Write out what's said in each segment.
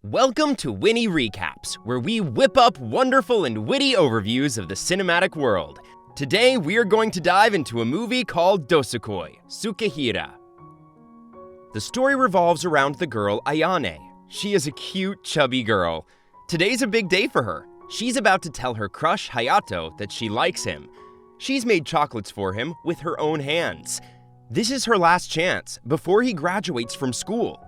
Welcome to Winnie Recaps, where we whip up wonderful and witty overviews of the cinematic world. Today, we are going to dive into a movie called Dosukoi, Sukehira. The story revolves around the girl Ayane. She is a cute, chubby girl. Today's a big day for her. She's about to tell her crush Hayato that she likes him. She's made chocolates for him with her own hands. This is her last chance before he graduates from school.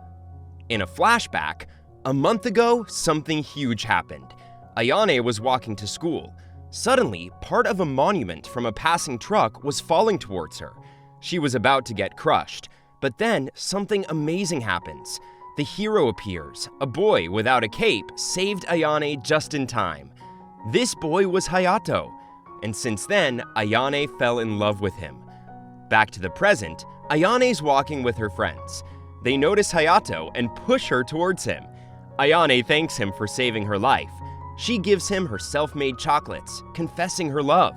In a flashback, a month ago, something huge happened. Ayane was walking to school. Suddenly, part of a monument from a passing truck was falling towards her. She was about to get crushed, but then something amazing happens. The hero appears. A boy without a cape saved Ayane just in time. This boy was Hayato, and since then, Ayane fell in love with him. Back to the present, Ayane's walking with her friends. They notice Hayato and push her towards him. Ayane thanks him for saving her life. She gives him her self-made chocolates, confessing her love.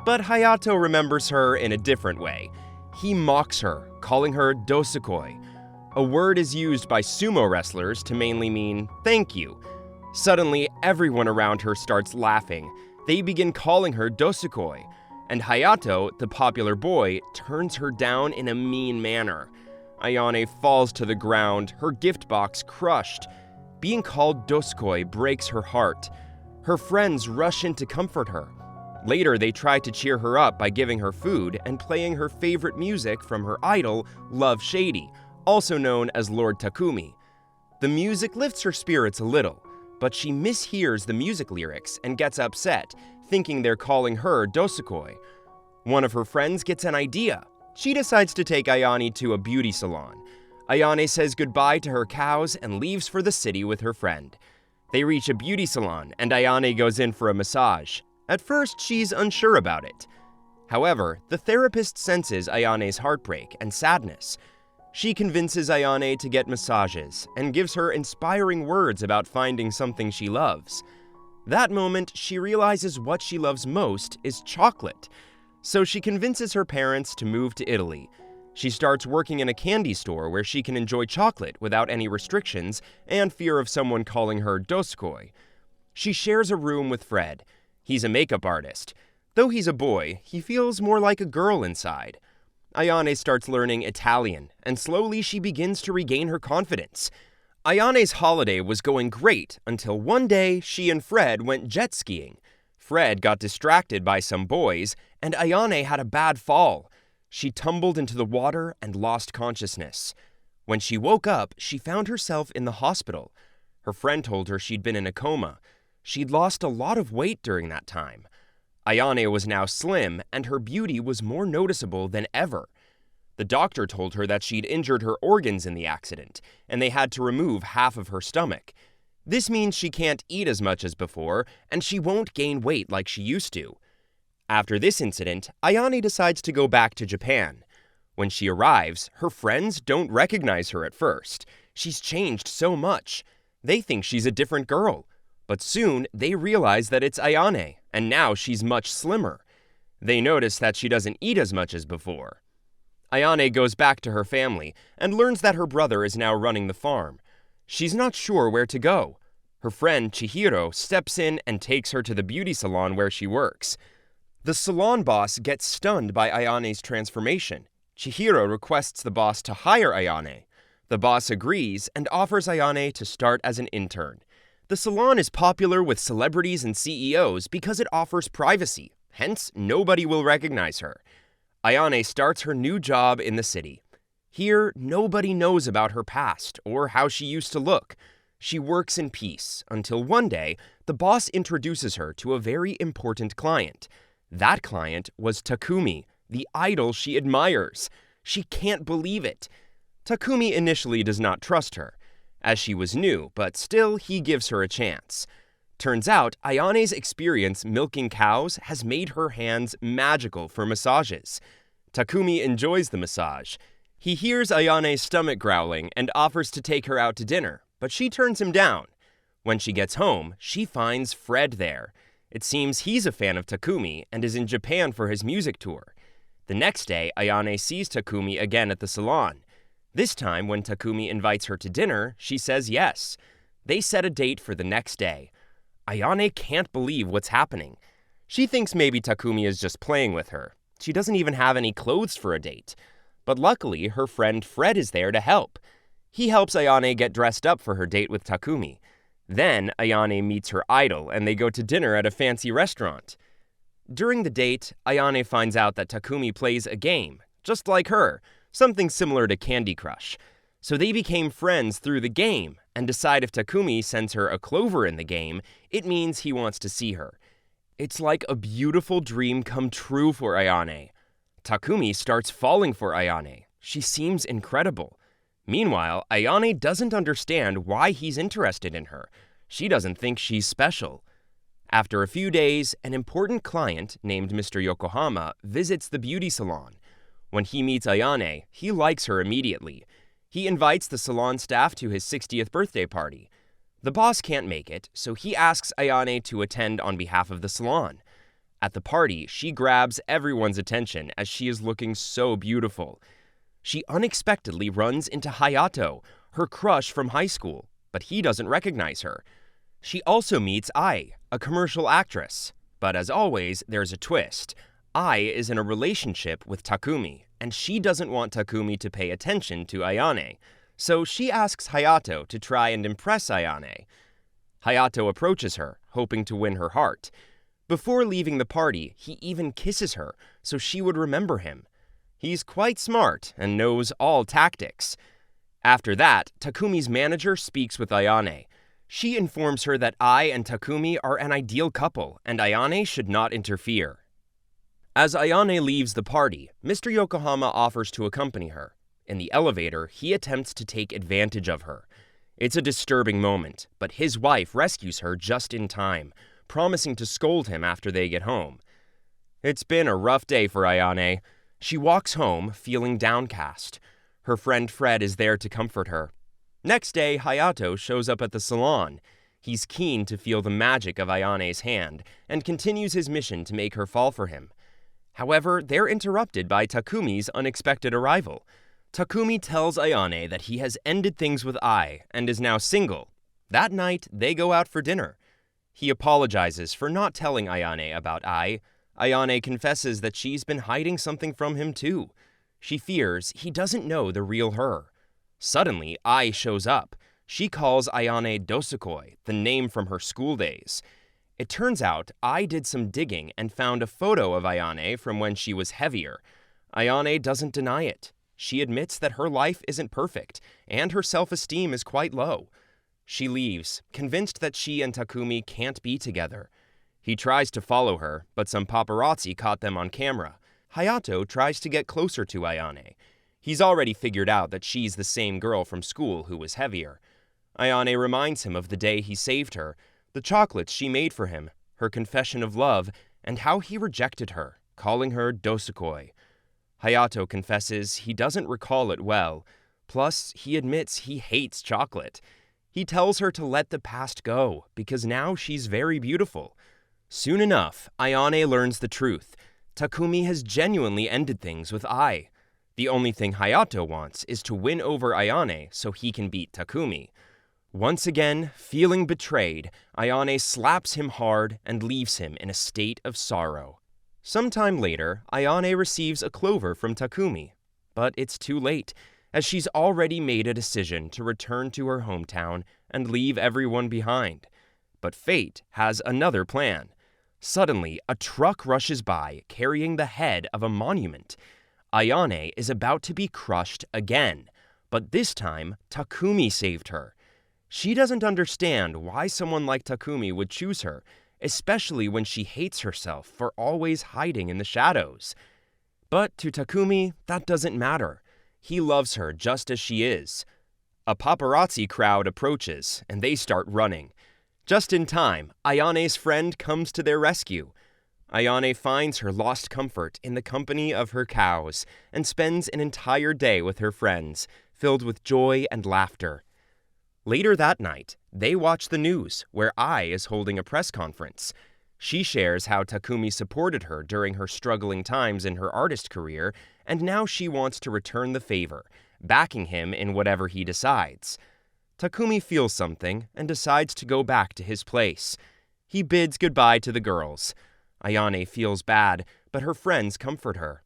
But Hayato remembers her in a different way. He mocks her, calling her Dosukoi. A word is used by sumo wrestlers to mainly mean thank you. Suddenly, everyone around her starts laughing. They begin calling her Dosukoi, and Hayato, the popular boy, turns her down in a mean manner. Ayane falls to the ground, her gift box crushed. Being called Dosukoi breaks her heart. Her friends rush in to comfort her. Later, they try to cheer her up by giving her food and playing her favorite music from her idol, Love Shady, also known as Lord Takumi. The music lifts her spirits a little, but she mishears the music lyrics and gets upset, thinking they're calling her Dosukoi. One of her friends gets an idea. She decides to take Ayane to a beauty salon. Ayane says goodbye to her cows and leaves for the city with her friend. They reach a beauty salon and Ayane goes in for a massage. At first, she's unsure about it. However, the therapist senses Ayane's heartbreak and sadness. She convinces Ayane to get massages and gives her inspiring words about finding something she loves. That moment, she realizes what she loves most is chocolate. So she convinces her parents to move to Italy. She starts working in a candy store where she can enjoy chocolate without any restrictions and fear of someone calling her Dosukoi. She shares a room with Fred. He's a makeup artist. Though he's a boy, he feels more like a girl inside. Ayane starts learning Italian, and slowly she begins to regain her confidence. Ayane's holiday was going great until one day she and Fred went jet skiing. Fred got distracted by some boys, and Ayane had a bad fall. She tumbled into the water and lost consciousness. When she woke up, she found herself in the hospital. Her friend told her she'd been in a coma. She'd lost a lot of weight during that time. Ayane was now slim, and her beauty was more noticeable than ever. The doctor told her that she'd injured her organs in the accident, and they had to remove half of her stomach. This means she can't eat as much as before, and she won't gain weight like she used to. After this incident, Ayane decides to go back to Japan. When she arrives, her friends don't recognize her at first. She's changed so much. They think she's a different girl. But soon, they realize that it's Ayane, and now she's much slimmer. They notice that she doesn't eat as much as before. Ayane goes back to her family and learns that her brother is now running the farm. She's not sure where to go. Her friend Chihiro steps in and takes her to the beauty salon where she works. The salon boss gets stunned by Ayane's transformation. Chihiro requests the boss to hire Ayane. The boss agrees and offers Ayane to start as an intern. The salon is popular with celebrities and CEOs because it offers privacy, hence nobody will recognize her. Ayane starts her new job in the city. Here, nobody knows about her past or how she used to look. She works in peace until one day, the boss introduces her to a very important client. That client was Takumi, the idol she admires. She can't believe it. Takumi initially does not trust her, as she was new, but still he gives her a chance. Turns out, Ayane's experience milking cows has made her hands magical for massages. Takumi enjoys the massage. He hears Ayane's stomach growling and offers to take her out to dinner, but she turns him down. When she gets home, she finds Fred there. It seems he's a fan of Takumi and is in Japan for his music tour. The next day, Ayane sees Takumi again at the salon. This time, when Takumi invites her to dinner, she says yes. They set a date for the next day. Ayane can't believe what's happening. She thinks maybe Takumi is just playing with her. She doesn't even have any clothes for a date. But luckily, her friend Fred is there to help. He helps Ayane get dressed up for her date with Takumi. Then, Ayane meets her idol and they go to dinner at a fancy restaurant. During the date, Ayane finds out that Takumi plays a game, just like her, something similar to Candy Crush. So they became friends through the game and decide if Takumi sends her a clover in the game, it means he wants to see her. It's like a beautiful dream come true for Ayane. Takumi starts falling for Ayane. She seems incredible. Meanwhile, Ayane doesn't understand why he's interested in her. She doesn't think she's special. After a few days, an important client named Mr. Yokohama visits the beauty salon. When he meets Ayane, he likes her immediately. He invites the salon staff to his 60th birthday party. The boss can't make it, so he asks Ayane to attend on behalf of the salon. At the party, she grabs everyone's attention as she is looking so beautiful. She unexpectedly runs into Hayato, her crush from high school, but he doesn't recognize her. She also meets Ai, a commercial actress. But as always, there's a twist. Ai is in a relationship with Takumi, and she doesn't want Takumi to pay attention to Ayane. So she asks Hayato to try and impress Ayane. Hayato approaches her, hoping to win her heart. Before leaving the party, he even kisses her, so she would remember him. He's quite smart and knows all tactics. After that, Takumi's manager speaks with Ayane. She informs her that Ai and Takumi are an ideal couple, and Ayane should not interfere. As Ayane leaves the party, Mr. Yokohama offers to accompany her. In the elevator, he attempts to take advantage of her. It's a disturbing moment, but his wife rescues her just in time, promising to scold him after they get home. It's been a rough day for Ayane. She walks home, feeling downcast. Her friend Fred is there to comfort her. Next day, Hayato shows up at the salon. He's keen to feel the magic of Ayane's hand, and continues his mission to make her fall for him. However, they're interrupted by Takumi's unexpected arrival. Takumi tells Ayane that he has ended things with Ai and is now single. That night, they go out for dinner. He apologizes for not telling Ayane about Ai. Ayane confesses that she's been hiding something from him too. She fears he doesn't know the real her. Suddenly, Ai shows up. She calls Ayane Dosukoi, the name from her school days. It turns out Ai did some digging and found a photo of Ayane from when she was heavier. Ayane doesn't deny it. She admits that her life isn't perfect, and her self-esteem is quite low. She leaves, convinced that she and Takumi can't be together. He tries to follow her, but some paparazzi caught them on camera. Hayato tries to get closer to Ayane. He's already figured out that she's the same girl from school who was heavier. Ayane reminds him of the day he saved her, the chocolates she made for him, her confession of love, and how he rejected her, calling her Dosukoi. Hayato confesses he doesn't recall it well, plus he admits he hates chocolate. He tells her to let the past go, because now she's very beautiful. Soon enough, Ayane learns the truth. Takumi has genuinely ended things with Ai. The only thing Hayato wants is to win over Ayane so he can beat Takumi. Once again, feeling betrayed, Ayane slaps him hard and leaves him in a state of sorrow. Sometime later, Ayane receives a clover from Takumi. But it's too late, as she's already made a decision to return to her hometown and leave everyone behind. But fate has another plan. Suddenly, a truck rushes by carrying the head of a monument. Ayane is about to be crushed again, but this time, Takumi saved her. She doesn't understand why someone like Takumi would choose her, especially when she hates herself for always hiding in the shadows. But to Takumi, that doesn't matter. He loves her just as she is. A paparazzi crowd approaches, and they start running. Just in time, Ayane's friend comes to their rescue. Ayane finds her lost comfort in the company of her cows and spends an entire day with her friends, filled with joy and laughter. Later that night, they watch the news, where Ai is holding a press conference. She shares how Takumi supported her during her struggling times in her artist career, and now she wants to return the favor, backing him in whatever he decides. Takumi feels something and decides to go back to his place. He bids goodbye to the girls. Ayane feels bad, but her friends comfort her.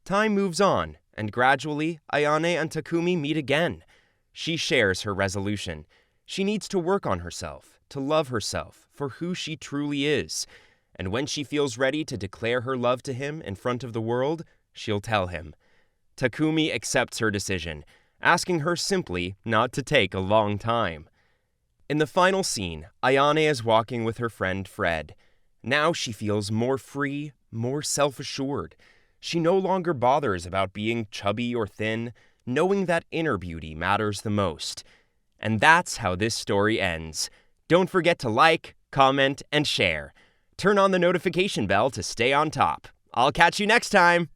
Time moves on, and gradually, Ayane and Takumi meet again. She shares her resolution. She needs to work on herself, to love herself for who she truly is. And when she feels ready to declare her love to him in front of the world, she'll tell him. Takumi accepts her decision, asking her simply not to take a long time. In the final scene, Ayane is walking with her friend Fred. Now she feels more free, more self-assured. She no longer bothers about being chubby or thin, knowing that inner beauty matters the most. And that's how this story ends. Don't forget to like, comment, and share. Turn on the notification bell to stay on top. I'll catch you next time!